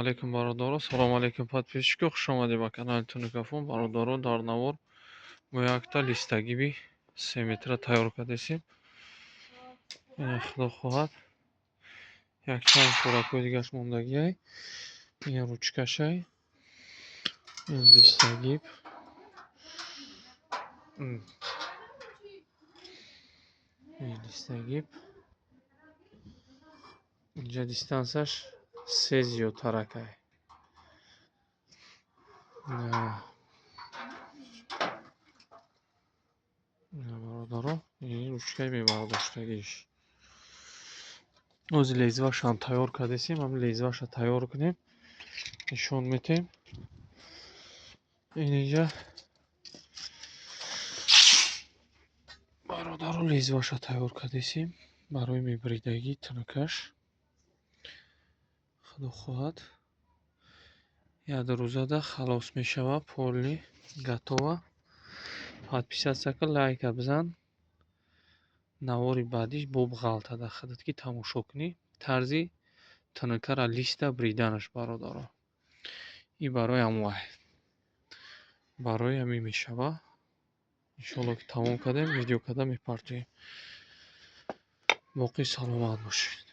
алейкум, бародаро. Салом алейкум, подписчиков. Хуш омадед ба канали Туникафон. Бародаро, дар навор мо якта листагиби 3 метра тайёр кардесим. Ин худо хоҳад якчанд хӯракҳои дигаш мондагиай. Ин ручкашай. Ин листагиб. Ин листагиб. Инҷа дистансияш 3 зиёдтаракай. Бародаро, ин ручкаи мебардоштагиш. Ози лезвашам тайёр кардесим. Ҳам лезваша тайёр кунем. Нишон метем. Ин инҷа бародаро лезваша тайёр кардесим барои мебридагии тунукаш. Худо хоҳад ядрӯзада халос мешава. Полли гатова. Подписатсия кил, лайка бизан. Навори баъдиш боб ғалтада хадад ки тамошо кунӣ. Тарзи тунукара листа бриданаш бародаро. И барои амвай. Барои ами мешава. иншоалло ки тамом кардем, видео карда мепартоем. боқӣ саломат бошед.